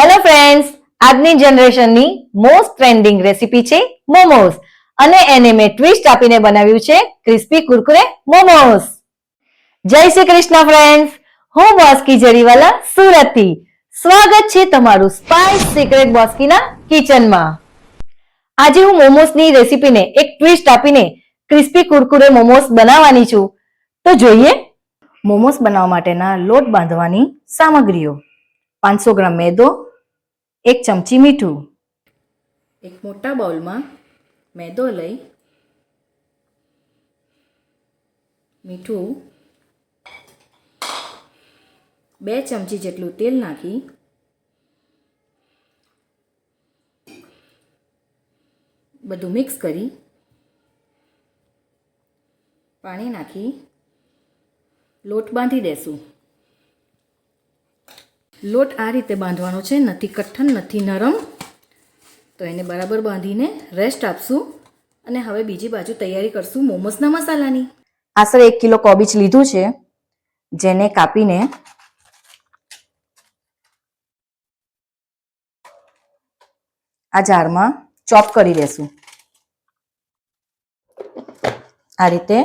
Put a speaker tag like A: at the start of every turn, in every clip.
A: Hello friends, આજની જનરેશનની most trending recipe છે મોમોસ અને એને મેં ટ્વિસ્ટ આપીને બનાવ્યું છે ક્રિસ્પી કુરકુરે મોમોસ. જય શ્રી કૃષ્ણ ફ્રેન્ડ્સ, હું બોસ્કી જરીવાલા સુરતથી. સ્વાગત છે તમારું સ્પાઇસ સિક્રેટ બોસ્કીના કિચનમાં. આજે હું મોમોસની રેસીપીને એક ટ્વિસ્ટ આપીને ક્રિસ્પી કુરકુરે મોમોસ બનાવવાની છું. તો જોઈએ. મોમોસ બનાવવા માટેના લોટ બાંધવાની સામગ્રીઓ: 500 ગ્રામ મેદો, 1 ચમચી મીઠું. એક મોટા બાઉલમાં મેદો લઈ મીઠું, 2 ચમચી જેટલું તેલ નાખી બધું મિક્સ કરી પાણી નાખી લોટ બાંધી દેશું. લોટ આ રીતે બાંધવાનો છે, નથી કઠણ નથી નરમ. તો એને બરાબર બાંધીને રેસ્ટ આપશું અને હવે બીજી બાજુ તૈયારી કરશું મોમોસના મસાલાની. આશરે 1 કિલો કોબીજ લીધું છે, જેને કાપીને આ જારમાં ચોપ કરી દેશું. આ રીતે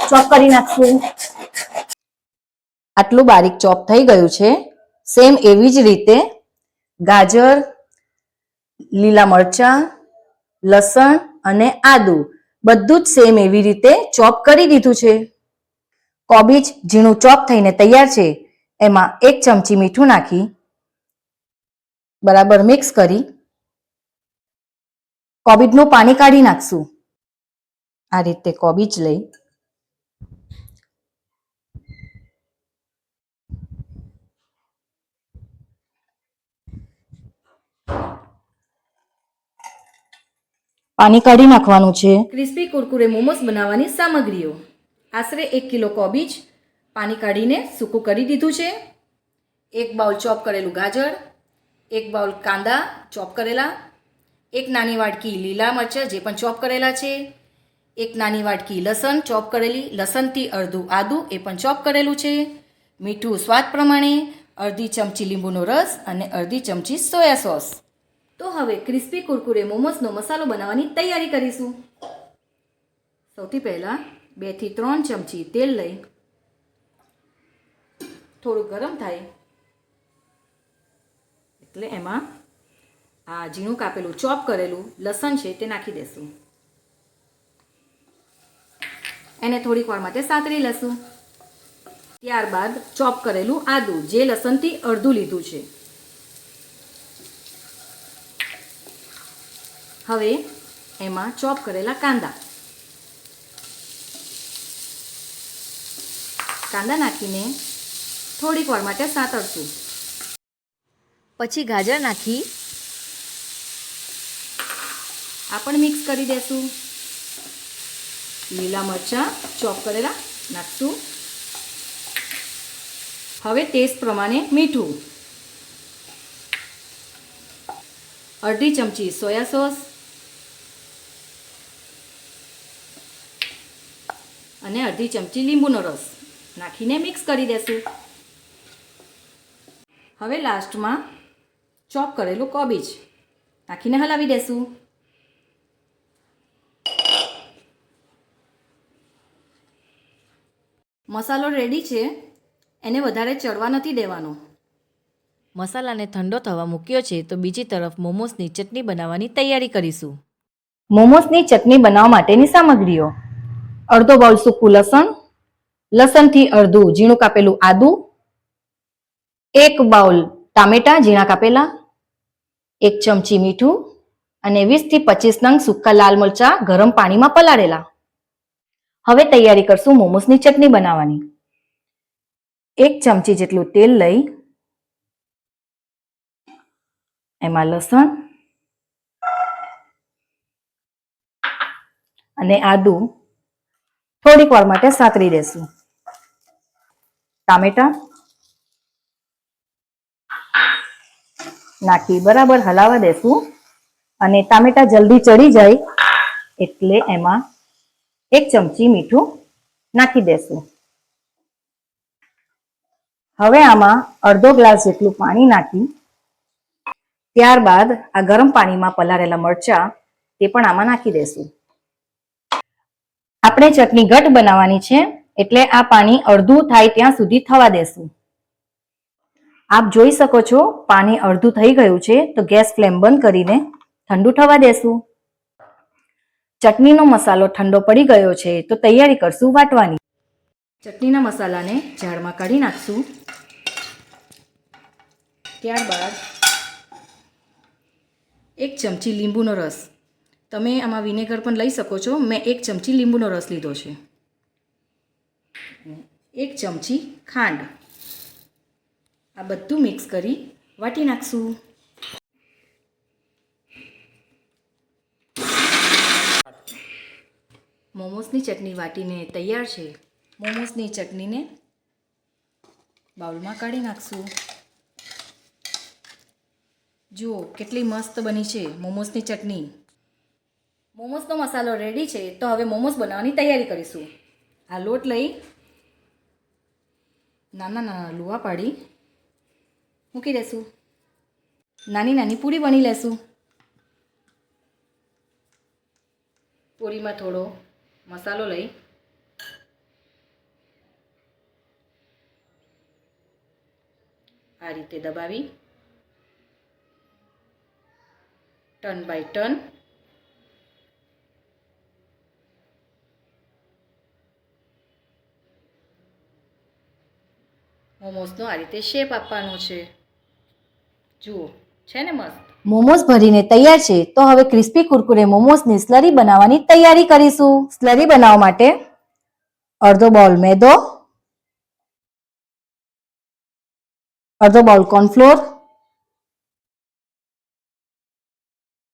A: ચોપ કરી નાખશું. આટલું બારીક ચોપ થઈ ગયું છે. સેમ એવી જ રીતે ગાજર, લીલા મરચાં, લસણ અને આદુ બધું જ સેમ એવી રીતે ચોપ કરી દીધું છે. કોબીજ ઝીણું ચોપ થઈને તૈયાર છે. એમાં 1 ચમચી મીઠું નાખી બરાબર મિક્સ કરી કોબીજનું પાણી કાઢી નાખશું. આ રીતે કોબીજ લઈ પાણી કાઢી નાખવાનું છે. ક્રિસ્પી કુરકુરે મોમોસ બનાવવાની સામગ્રીઓ: આશરે 1 કિલો કોબીજ પાણી કાઢીને સૂકું કરી દીધું છે. 1 બાઉલ ચોપ કરેલું ગાજર, 1 બાઉલ કાંદા ચોપ કરેલા, 1 નાની વાટકી લીલા મરચાં જે પણ ચોપ કરેલા છે, 1 નાની વાટકી લસણ ચોપ કરેલી, લસણથી અડધું આદું એ પણ ચોપ કરેલું છે, મીઠું સ્વાદ પ્રમાણે, અડધી ચમચી લીંબુનો રસ અને અડધી ચમચી સોયા સોસ. તો હવે ક્રિસ્પી કુરકુરે મોમોસનો મસાલો બનાવવાની તૈયારી કરીશું. સૌથી પહેલાં 2 થી 3 ચમચી તેલ લઈ થોડું ગરમ થાય એટલે એમાં આ ઝીણું કાપેલું ચોપ કરેલું લસણ છે તે નાખી દેશું. એને થોડીક વાર માટે સાતરી લેશું. ત્યારબાદ ચોપ કરેલું આદું જે લસણથી અડધું લીધું છે. હવે એમાં ચોપ કરેલા કાંદા નાખીને થોડીક વાર માટે સાતળશું. પછી ગાજર નાખી આ પણ મિક્સ કરી દેશું. લીલા મરચાં ચોપ કરેલા નાખશું. હવે ટેસ્ટ પ્રમાણે મીઠું, અડધી ચમચી સોયા સોસ અને અડધી ચમચી લીંબુનો રસ નાખીને મિક્સ કરી દેશું. હવે લાસ્ટમાં ચોપ કરેલું કોબીજ નાખીને હલાવી દેશું. મસાલો રેડી છે. એને વધારે ચડવા નથી દેવાનો. મસાલાને ઠંડો થવા મૂક્યો છે તો બીજી તરફ મોમોસની ચટણી બનાવવાની તૈયારી કરીશું. મોમોસની ચટણી બનાવવા માટેની સામગ્રીઓ: અડધો બાઉલ સૂકું લસણ, લસણથી અડધું ઝીણું કાપેલું આદું, 1 બાઉલ ટામેટા ઝીણા કાપેલા, 1 ચમચી મીઠું અને 20 થી 25 નંગ સૂકા લાલ મરચાં ગરમ પાણીમાં પલાળેલા. હવે તૈયારી કરશું મોમોસની ચટણી બનાવવાની. 1 ચમચી જેટલું તેલ લઈ એમાં લસણ અને આદું થોડીક વાર માટે સાતરી દેશું. ટામેટા નાખી બરાબર હલાવા દેશું અને ટામેટા જલ્દી ચડી જાય એટલે એમાં 1 ચમચી મીઠું નાખી દેશું. હવે આમાં અડધો ગ્લાસ જેટલું પાણી નાખી ત્યારબાદ આ ગરમ પાણીમાં પલાળેલા મરચાં તે પણ આમાં નાખી દેશું. આપણે ચટણી ઘટ બનાવવાની છે એટલે આ પાણી અડધું થાય ત્યાં સુધી થવા દેશું. આપ જોઈ શકો છો પાણી અડધું થઈ ગયું છે તો ગેસ ફ્લેમ બંધ કરીને ઠંડુ થવા દેશું. ચટણીનો મસાલો ઠંડો પડી ગયો છે તો તૈયારી કરશું વાટવાની. ચટણીના મસાલાને જારમાં કાઢી નાખશું. ત્યારબાદ 1 ચમચી લીંબુનો રસ, તમે આમાં વિનેગર પણ લઈ શકો છો, મેં 1 ચમચી લીંબુનો રસ લીધો છે. 1 ચમચી ખાંડ, આ બધું મિક્સ કરી વાટી નાખશું. મોમોસની ચટણી વાટીને તૈયાર છે. મોમોસની ચટણીને બાઉલમાં કાઢી નાખશું. જુઓ કેટલી મસ્ત બની છે મોમોસની ચટણી. મોમોસનો મસાલો રેડી છે તો હવે મોમોસ બનાવવાની તૈયારી કરીશું. આ લોટ લઈ નાના નાના લુવા પાડી મૂકી દેશું. નાની નાની પૂરી બની લેશું. પૂરીમાં થોડો મસાલો લઈ આ રીતે દબાવી ટર્ન બાય ટર્ન મોમોસનો આ રીતે શેપ આપવાનો છે. જુઓ છે ને મસ્ત. મોમોસ ભરીને તૈયાર છે તો હવે ક્રિસ્પી કુરકુરે મોમોસની સ્લરી બનાવવાની તૈયારી કરીશું. સ્લરી બનાવવા માટે અડધો બાઉલ મેદો, અડધો બાઉલ કોર્નફ્લોર,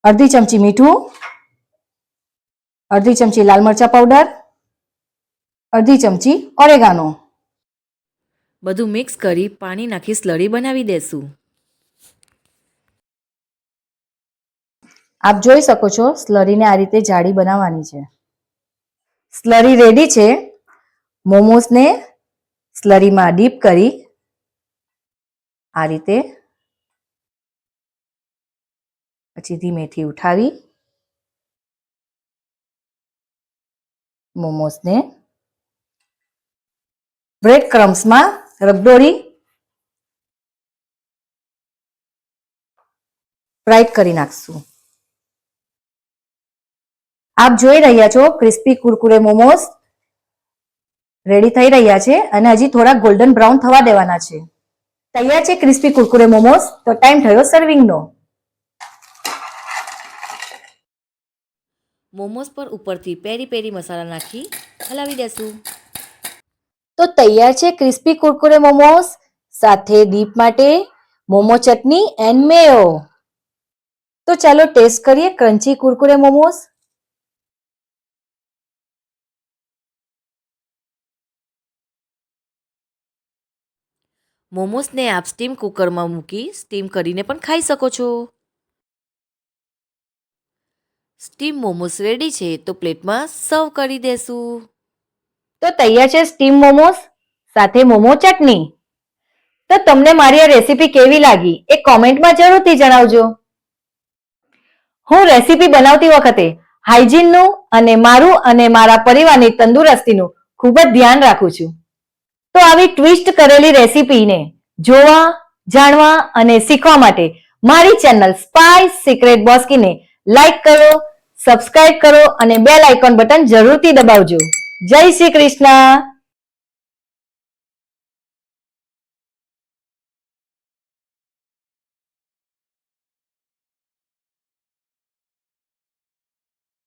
A: અડધી ચમચી મીઠું, અડધી ચમચી લાલ મરચા પાવડર, અડધી ચમચી ઓરેગાનો. બધું મિક્સ કરી પાણી નાખી સ્લરી બનાવી દેશું. આપ જોઈ શકો છો સ્લરીને આ રીતે જાડી બનાવવાની છે. સ્લરી રેડી છે. મોમોસને સ્લરીમાં ડીપ કરી આ રીતે પછી ધીમેથી ઉઠાવી મોમોસને બ્રેડ ક્રમ્સમાં રગદોળી ફ્રાય કરી નાખશું. આપ જોઈ રહ્યા છો ક્રિસ્પી કુરકુરે મોમોસ રેડી થઈ રહ્યા છે અને હજી થોડા ગોલ્ડન બ્રાઉન થવા દેવાના છે. તૈયાર છે ક્રિસ્પી કુરકુરે મોમોસ. તો ટાઈમ થયો સર્વિંગનો. મોમોસ પર ઉપરથી પેરી પેરી મસાલા નાખી હલાવી દેશું. તો તૈયાર છે ક્રિસ્પી કુરકુરે મોમોસ સાથે ડીપ માટે મોમો ચટણી એન્ડ મેયો. તો ચાલો ટેસ્ટ કરીએ ક્રન્ચી કુરકુરે મોમોસ. મોમોસને આપ સ્ટીમ કુકરમાં મૂકી સ્ટીમ કરીને પણ ખાઈ શકો છો. સ્ટીમ મોમોસ રેડી છે તો પ્લેટમાં સર્વ કરી દેશું. તો તૈયાર છે સ્ટીમ મોમોસ સાથે મોમો ચટણી. તો તમને મારી આ રેસીપી કેવી લાગી એ કોમેન્ટમાં જરૂરથી જણાવજો. હું રેસીપી બનાવતી વખતે હાઇજીનનું અને મારું અને મારા પરિવારની તંદુરસ્તીનું ખૂબ જ ધ્યાન રાખું છું. તો આવી ટ્વિસ્ટ કરેલી રેસીપીને જોવા, જાણવા અને શીખવા માટે મારી ચેનલ સ્પાઇસ સિક્રેટ બોસ્કીને લાઈક કરો, સબસ્ક્રાઇબ કરો અને બેલ આઇકોન બટન જરૂરથી દબાવજો. જય શ્રી કૃષ્ણ.